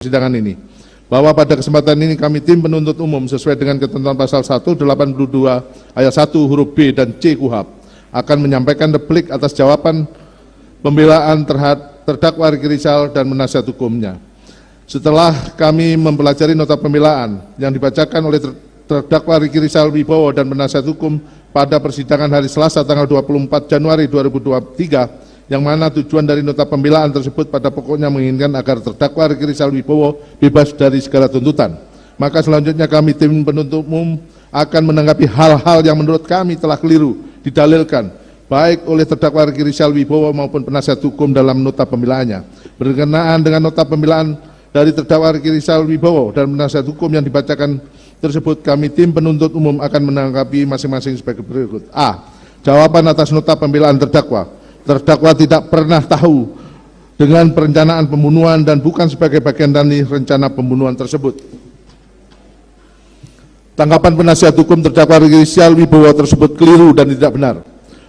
persidangan ini, bahwa pada kesempatan ini kami tim penuntut umum sesuai dengan ketentuan pasal 182 ayat 1 huruf B dan C KUHP akan menyampaikan replik atas jawaban pembelaan terhadap terdakwa Ricky Rizal dan penasihat hukumnya. Setelah kami mempelajari nota pembelaan yang dibacakan oleh terdakwa Ricky Rizal Wibowo dan penasihat hukum pada persidangan hari Selasa tanggal 24 Januari 2023, yang mana tujuan dari nota pembelaan tersebut pada pokoknya menginginkan agar terdakwa Ricky Rizal Wibowo bebas dari segala tuntutan. Maka selanjutnya kami tim penuntut umum akan menanggapi hal-hal yang menurut kami telah keliru didalilkan baik oleh terdakwa Ricky Rizal Wibowo maupun penasihat hukum dalam nota pembelaannya. Berkenaan dengan nota pembelaan dari terdakwa Ricky Rizal Wibowo dan penasihat hukum yang dibacakan tersebut, kami tim penuntut umum akan menanggapi masing-masing sebagai berikut. A. Jawaban atas nota pembelaan terdakwa. Terdakwa tidak pernah tahu dengan perencanaan pembunuhan dan bukan sebagai bagian dari rencana pembunuhan tersebut. Tanggapan penasihat hukum terdakwa Ricky Rizal Wibowo tersebut keliru dan tidak benar.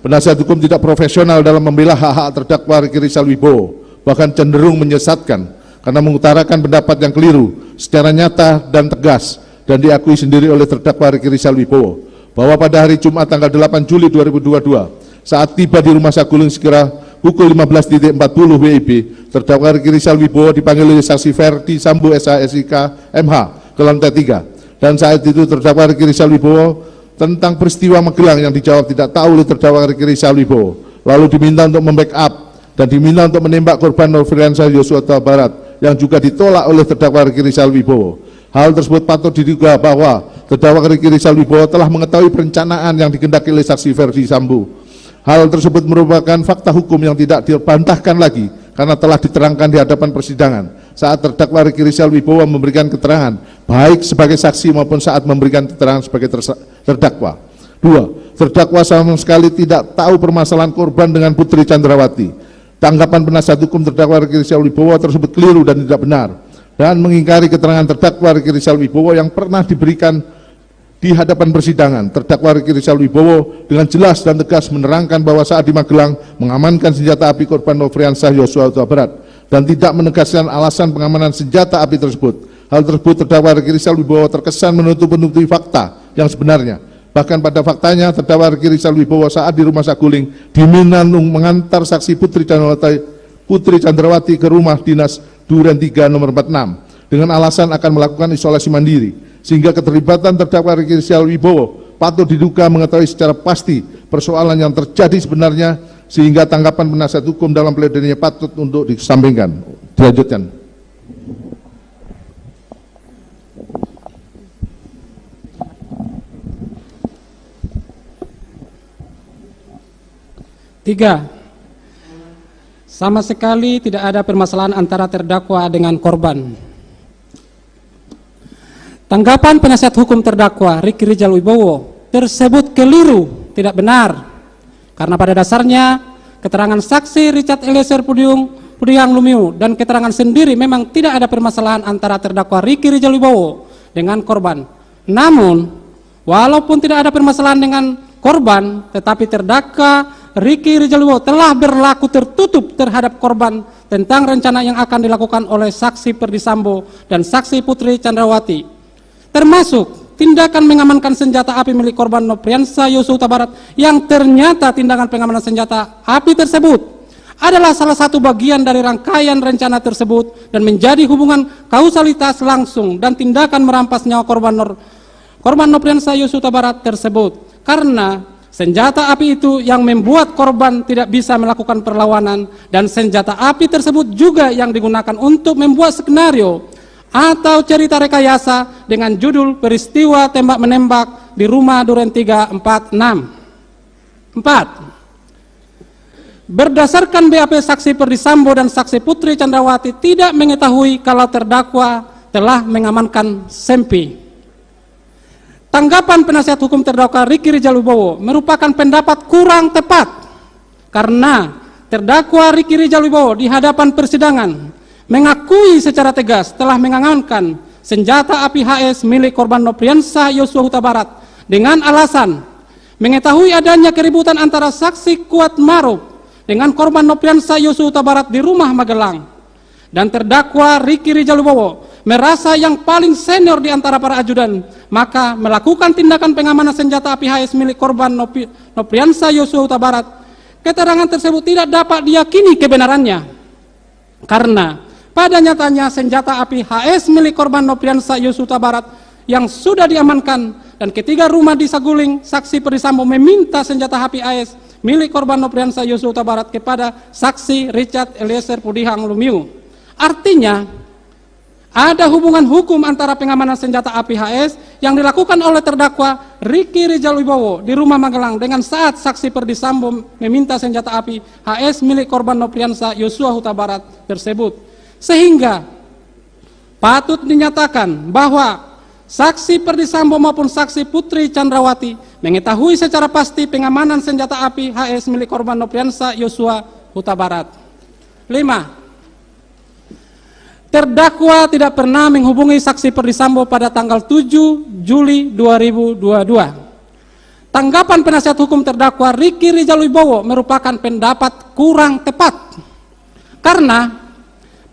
Penasihat hukum tidak profesional dalam membela hak-hak terdakwa Ricky Rizal Wibowo, bahkan cenderung menyesatkan karena mengutarakan pendapat yang keliru secara nyata dan tegas dan diakui sendiri oleh terdakwa Ricky Rizal Wibowo bahwa pada hari Jumat tanggal 8 Juli 2022 saat tiba di rumah Saguling sekira pukul 15.40 WIB, terdakwa Ricky Rizal Wibowo dipanggil oleh saksi Ferdi Sambo SH/SIK MH ke lantai 3, dan saat itu terdakwa Ricky Rizal Wibowo tentang peristiwa Magelang yang dijawab tidak tahu oleh terdakwa Ricky Rizal Wibowo, lalu diminta untuk membackup dan diminta untuk menembak korban Nofriansah Yosua Huta Barat yang juga ditolak oleh terdakwa Ricky Rizal Wibowo. Hal tersebut patut diduga bahwa terdakwa Ricky Rizal Wibowo telah mengetahui perencanaan yang dikehendaki oleh saksi Ferdi Sambo. Hal tersebut merupakan fakta hukum yang tidak dibantahkan lagi karena telah diterangkan di hadapan persidangan saat terdakwa Ricky Rizal Wibowo memberikan keterangan baik sebagai saksi maupun saat memberikan keterangan sebagai terdakwa. 2. Terdakwa sama sekali tidak tahu permasalahan korban dengan Putri Chandrawati. Tanggapan penasihat hukum terdakwa Ricky Rizal Wibowo tersebut keliru dan tidak benar dan mengingkari keterangan terdakwa Ricky Rizal Wibowo yang pernah diberikan di hadapan persidangan. Terdakwa Ricky Rizal Wibowo dengan jelas dan tegas menerangkan bahwa saat di Magelang mengamankan senjata api korban Nofriansah Yosua Huta Barat dan tidak menegaskan alasan pengamanan senjata api tersebut. Hal tersebut terdakwa Ricky Rizal Wibowo terkesan menutup-nutupi fakta yang sebenarnya. Bahkan pada faktanya terdakwa Ricky Rizal Wibowo saat di rumah Saguling diminanung mengantar saksi Putri Chandrawati ke rumah dinas Duren 3 nomor 46 dengan alasan akan melakukan isolasi mandiri, sehingga keterlibatan terdakwa Ricky Rizal Wibowo patut diduga mengetahui secara pasti persoalan yang terjadi sebenarnya, sehingga tanggapan penasihat hukum dalam pledoinya patut untuk disampaikan. Dilanjutkan. Tiga, sama sekali tidak ada permasalahan antara terdakwa dengan korban. Tanggapan penasihat hukum terdakwa Ricky Rizal Wibowo tersebut keliru, tidak benar, karena pada dasarnya keterangan saksi Richard Eliezer Pudiang Lumiu dan keterangan sendiri memang tidak ada permasalahan antara terdakwa Ricky Rizal Wibowo dengan korban. Namun, walaupun tidak ada permasalahan dengan korban, tetapi terdakwa Ricky Rizal Wibowo telah berlaku tertutup terhadap korban tentang rencana yang akan dilakukan oleh saksi Ferdi Sambo dan saksi Putri Chandrawati, termasuk tindakan mengamankan senjata api milik korban Nofriansah Yosua Huta Barat yang ternyata tindakan pengamanan senjata api tersebut adalah salah satu bagian dari rangkaian rencana tersebut dan menjadi hubungan kausalitas langsung dan tindakan merampas nyawa korban Nofriansah Yosua Huta Barat tersebut, karena senjata api itu yang membuat korban tidak bisa melakukan perlawanan, dan senjata api tersebut juga yang digunakan untuk membuat skenario atau cerita rekayasa dengan judul peristiwa tembak-menembak di rumah Duren 346. 4. Berdasarkan BAP saksi Ferdi Sambo dan saksi Putri Chandrawati tidak mengetahui kalau terdakwa telah mengamankan sempi. Tanggapan penasihat hukum terdakwa Ricky Rizal Wibowo merupakan pendapat kurang tepat karena terdakwa Ricky Rizal Wibowo di hadapan persidangan mengakui secara tegas telah mengamankan senjata api HS milik korban Nofriansah Yosua Huta Barat dengan alasan mengetahui adanya keributan antara saksi Kuat Maruf dengan korban Nofriansah Yosua Huta Barat di rumah Magelang, dan terdakwa Riki Rizal Wibowo merasa yang paling senior di antara para ajudan, maka melakukan tindakan pengamanan senjata api HS milik korban Nopriansa Yosua Huta Barat. Keterangan tersebut tidak dapat diyakini kebenarannya, karena pada nyatanya senjata api HS milik korban Nopriansa Yosua Huta Barat yang sudah diamankan, dan ketika rumah di Saguling, saksi Perdisambo meminta senjata api HS milik korban Nopriansa Yosua Huta Barat kepada saksi Richard Eliezer Pudihang Lumiu. Artinya, ada hubungan hukum antara pengamanan senjata api HS yang dilakukan oleh terdakwa Riki Rizal Wibowo di rumah Magelang dengan saat saksi Perdisambo meminta senjata api HS milik korban Nopriansa Yosua Huta Barat tersebut. Sehingga patut dinyatakan bahwa saksi Perdisambo maupun saksi Putri Chandrawati mengetahui secara pasti pengamanan senjata api HS milik korban Nopriansa Yosua Huta Barat. 5. Terdakwa tidak pernah menghubungi saksi Perdisambo pada tanggal 7 Juli 2022. Tanggapan penasihat hukum terdakwa Riki Rizal Wibowo merupakan pendapat kurang tepat, karena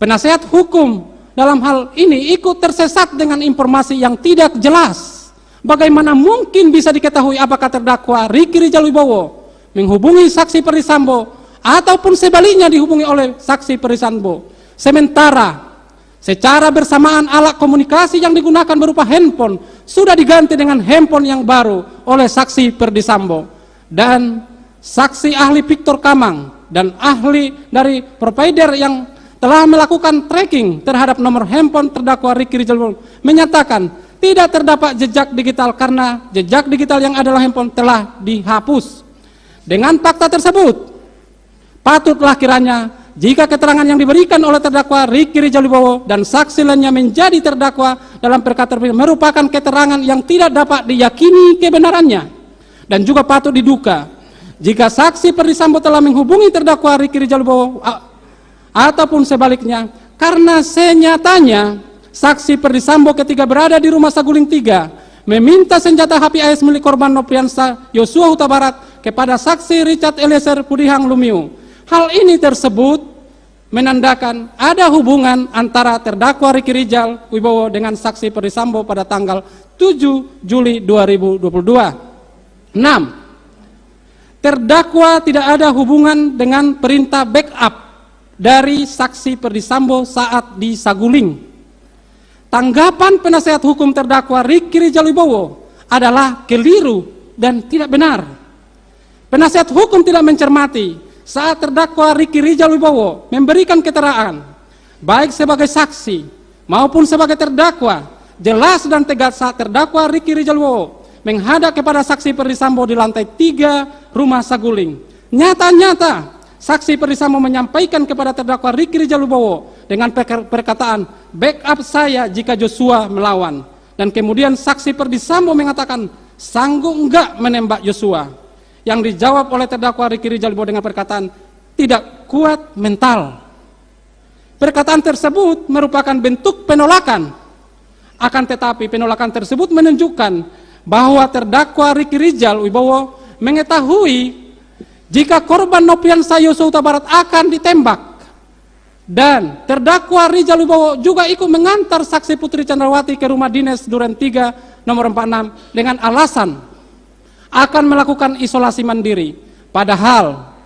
penasihat hukum dalam hal ini ikut tersesat dengan informasi yang tidak jelas. Bagaimana mungkin bisa diketahui apakah terdakwa Riki Rizal Wibowo menghubungi saksi Perdisambo ataupun sebaliknya dihubungi oleh saksi Perdisambo, sementara secara bersamaan alat komunikasi yang digunakan berupa handphone sudah diganti dengan handphone yang baru oleh saksi Perdisambo. Dan saksi ahli Victor Kamang dan ahli dari provider yang telah melakukan tracking terhadap nomor handphone terdakwa Riki Rizal Wibowo menyatakan tidak terdapat jejak digital karena jejak digital yang adalah handphone telah dihapus. Dengan fakta tersebut, patutlah kiranya jika keterangan yang diberikan oleh terdakwa Riki Rizal Wibowo dan saksi lainnya menjadi terdakwa dalam perkara tersebut merupakan keterangan yang tidak dapat diyakini kebenarannya, dan juga patut diduga jika saksi Perdisambo telah menghubungi terdakwa Riki Rizal Wibowo ataupun sebaliknya, karena senyatanya saksi Perdisambo ketika berada di rumah Saguling 3 meminta senjata HPAS milik korban Nopriansa Yosua Huta Barat kepada saksi Richard Eliezer Pudihang Lumiu. Hal ini tersebut menandakan ada hubungan antara terdakwa Riki Rizal Wibowo dengan saksi Perdisambo pada tanggal 7 Juli 2022. 6. Terdakwa tidak ada hubungan dengan perintah backup dari saksi Perdisambo saat di Saguling. Tanggapan penasihat hukum terdakwa Riki Rizal Wibowo adalah keliru dan tidak benar. Penasihat hukum tidak mencermati saat terdakwa Riki Rizal Wibowo memberikan keterangan baik sebagai saksi maupun sebagai terdakwa jelas dan tegas saat terdakwa Riki Rizal Wibowo menghadap kepada saksi Perdisambo di lantai 3 rumah Saguling. Nyata-nyata saksi Perdisambo menyampaikan kepada terdakwa Riki Rizal Wibowo dengan perkataan backup saya jika Joshua melawan, dan kemudian saksi Perdisambo mengatakan sanggup enggak menembak Joshua. Yang dijawab oleh terdakwa Riki Rizal Wibowo dengan perkataan tidak kuat mental. Perkataan tersebut merupakan bentuk penolakan. Akan tetapi penolakan tersebut menunjukkan bahwa terdakwa Riki Rizal Wibowo mengetahui jika korban Nopriansa Yosua Huta Barat akan ditembak, dan terdakwa Rizal Wibowo juga ikut mengantar saksi Putri Chandrawati ke rumah dinas Duren 3 nomor 46 dengan alasan akan melakukan isolasi mandiri. Padahal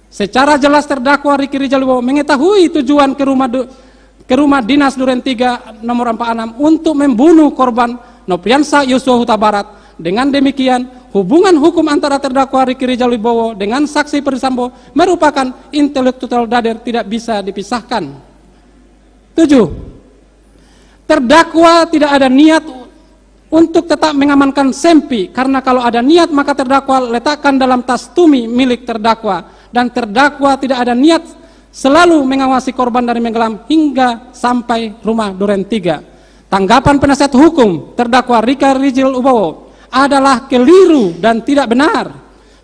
secara jelas terdakwa Riki Rizal Wibowo mengetahui tujuan ke rumah dinas Duren 3 nomor 46 untuk membunuh korban Nopriansa Yosua Huta Barat. Dengan demikian, hubungan hukum antara terdakwa Riki Rizal Wibowo dengan saksi Perdisambo merupakan intelektual dader, tidak bisa dipisahkan. 7. Terdakwa tidak ada niat untuk tetap mengamankan Sempi, karena kalau ada niat maka terdakwa letakkan dalam tas tumi milik terdakwa, dan terdakwa tidak ada niat selalu mengawasi korban dari Magelang hingga sampai rumah Duren 3. Tanggapan penasihat hukum terdakwa Riki Rizal Wibowo adalah keliru dan tidak benar.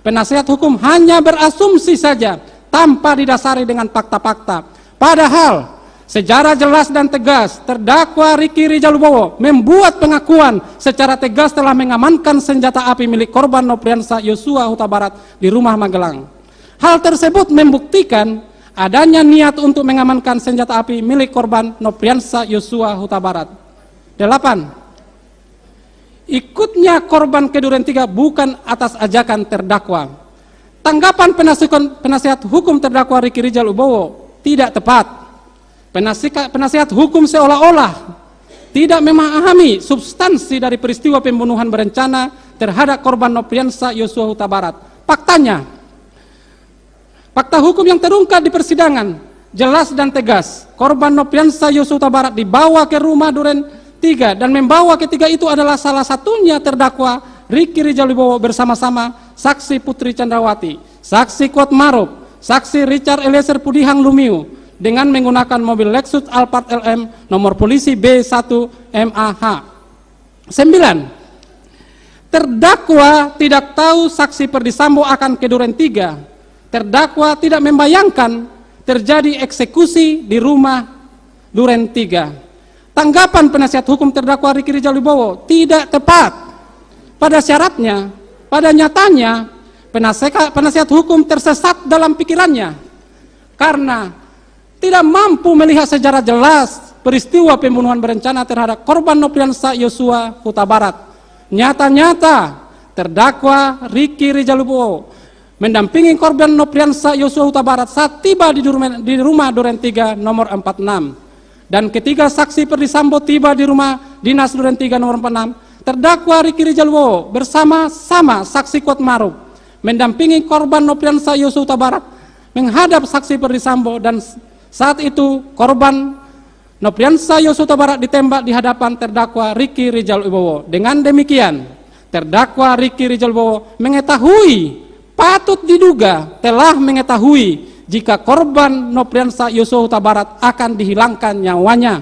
Penasihat hukum hanya berasumsi saja tanpa didasari dengan fakta-fakta. Padahal secara jelas dan tegas terdakwa Riki Rizal Wibowo membuat pengakuan secara tegas telah mengamankan senjata api milik korban Nopriansa Yosua Huta Barat di rumah Magelang. Hal tersebut membuktikan adanya niat untuk mengamankan senjata api milik korban Nopriansah Yosua Huta Barat. 8. Ikutnya korban ke Duren 3 bukan atas ajakan terdakwa. Tanggapan penasihat hukum terdakwa Riki Rizal Wibowo tidak tepat. Penasihat hukum seolah-olah tidak memahami substansi dari peristiwa pembunuhan berencana terhadap korban Nopriansah Yosua Huta Barat. Faktanya, fakta hukum yang terungkap di persidangan jelas dan tegas. Korban Nopriansah Yosua Huta Barat dibawa ke rumah Duren 3 dan membawa ketiga itu adalah salah satunya terdakwa Riki Rizal Wibowo bersama-sama saksi Putri Chandrawati, saksi Kuat Maruf, saksi Richard Eliezer Pudihang Lumiu dengan menggunakan mobil Lexus Alphard LM nomor polisi B1 MAH. 9. Terdakwa tidak tahu saksi Perdi Sambo akan ke Duren 3. Terdakwa tidak membayangkan terjadi eksekusi di rumah Duren 3. Tanggapan penasihat hukum terdakwa Riki Rizal Wibowo tidak tepat. Pada syaratnya, pada nyatanya, penasihat hukum tersesat dalam pikirannya karena tidak mampu melihat secara jelas peristiwa pembunuhan berencana terhadap korban Nopriansah Yosua Huta Barat. Nyata-nyata terdakwa Riki Rizal Wibowo mendampingi korban Nopriansah Yosua Huta Barat saat tiba di rumah Duren 3 nomor 46. Dan ketiga saksi Perdi Sambo tiba di rumah dinas Duren 3 nomor 46. Terdakwa Riki Rizal Wibowo bersama-sama saksi Kuat Maruf mendampingi korban Nopriansah Yosua Huta Barat menghadap saksi Perdi Sambo, dan saat itu korban Nopriansah Yosua Huta Barat ditembak di hadapan terdakwa Riki Rizal Wibowo. Dengan demikian, terdakwa Riki Rizal Wibowo mengetahui, patut diduga telah mengetahui jika korban Nopriansah Yosua Huta Barat akan dihilangkan nyawanya.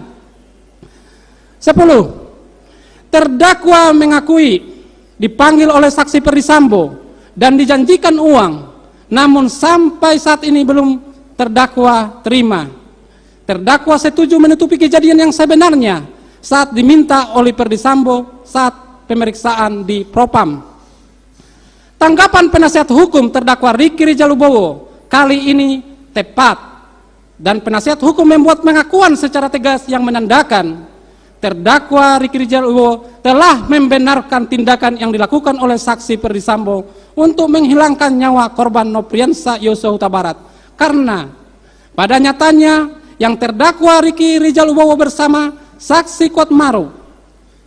10. Terdakwa mengakui dipanggil oleh saksi Perdi Sambo dan dijanjikan uang, namun sampai saat ini belum terdakwa terima. Terdakwa setuju menutupi kejadian yang sebenarnya saat diminta oleh Perdi Sambo saat pemeriksaan di Propam. Tanggapan penasihat hukum terdakwa Riki Rizal Wibowo kali ini tepat, dan penasihat hukum membuat pengakuan secara tegas yang menandakan terdakwa Riki Rizal Wibowo telah membenarkan tindakan yang dilakukan oleh saksi Perdi Sambo untuk menghilangkan nyawa korban Nopriansah Yosua Huta Barat. Karena pada nyatanya yang terdakwa Riki Rizal Wibowo bersama saksi Kuat Maruf,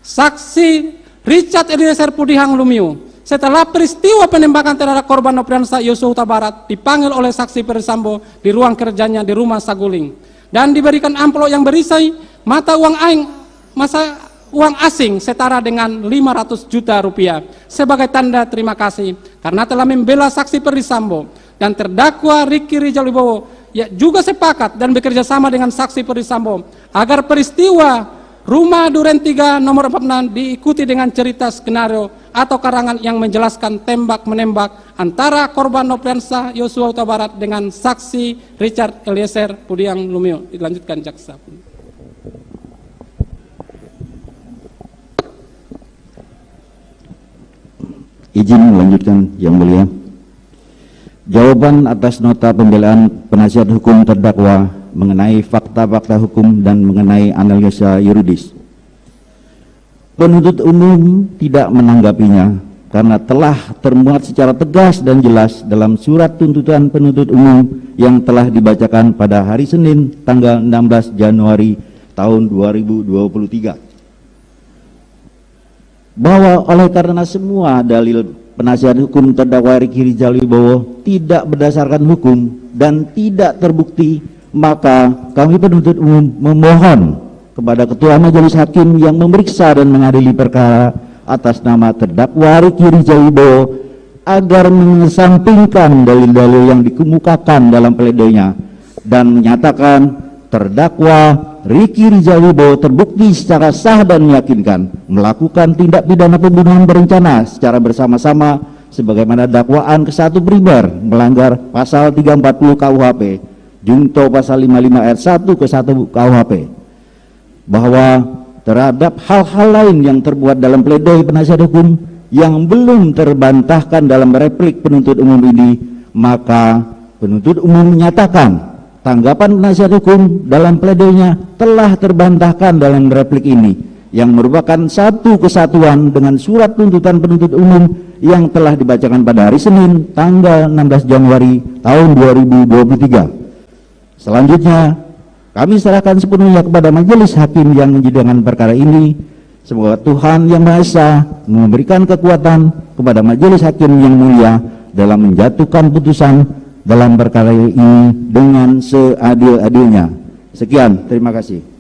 saksi Richard Eliezer Pudihang Lumiu, setelah peristiwa penembakan terhadap korban Nopriansah Yosua Huta Barat dipanggil oleh saksi Perdi Sambo di ruang kerjanya di rumah Saguling dan diberikan amplop yang berisi mata uang asing setara dengan 500 juta rupiah sebagai tanda terima kasih karena telah membela saksi Perdi Sambo. Dan terdakwa Riki Rizal Wibowo ya juga sepakat dan bekerja sama dengan saksi Perdi Sambo agar peristiwa rumah Duren 3 nomor 46 diikuti dengan cerita skenario atau karangan yang menjelaskan tembak-menembak antara korban Nopriansah Yosua Huta Barat dengan saksi Richard Eliezer Pudihang Lumiu. Dilanjutkan jaksa. Izin melanjutkan yang mulia. Jawaban atas nota pembelaan penasihat hukum terdakwa mengenai fakta-fakta hukum dan mengenai analisa yuridis. Penuntut umum tidak menanggapinya karena telah termuat secara tegas dan jelas dalam surat tuntutan penuntut umum yang telah dibacakan pada hari Senin tanggal 16 Januari tahun 2023. Bahwa oleh karena semua dalil penasihat hukum terdakwa Riki Rizal Wibowo tidak berdasarkan hukum dan tidak terbukti, maka kami penuntut umum memohon kepada Ketua Majelis Hakim yang memeriksa dan mengadili perkara atas nama terdakwa Riki Rizal Wibowo agar mengesampingkan dalil-dalil yang dikemukakan dalam pledoinya dan menyatakan terdakwa Riki Rizal Wibowo terbukti secara sah dan meyakinkan melakukan tindak pidana pembunuhan berencana secara bersama-sama sebagaimana dakwaan ke-1 primer melanggar pasal 340 KUHP junto pasal 55 ayat 1 ke 1 KUHP, bahwa terhadap hal-hal lain yang terbuat dalam pledoi penasihat hukum yang belum terbantahkan dalam replik penuntut umum ini, maka penuntut umum menyatakan tanggapan penasihat hukum dalam pledoi-nya telah terbantahkan dalam replik ini, yang merupakan satu kesatuan dengan surat tuntutan penuntut umum yang telah dibacakan pada hari Senin tanggal 16 Januari tahun 2023. Selanjutnya, kami serahkan sepenuhnya kepada majelis hakim yang menyidangkan perkara ini. Semoga Tuhan Yang Maha Esa memberikan kekuatan kepada majelis hakim yang mulia dalam menjatuhkan putusan dalam perkara ini dengan seadil-adilnya. Sekian, terima kasih.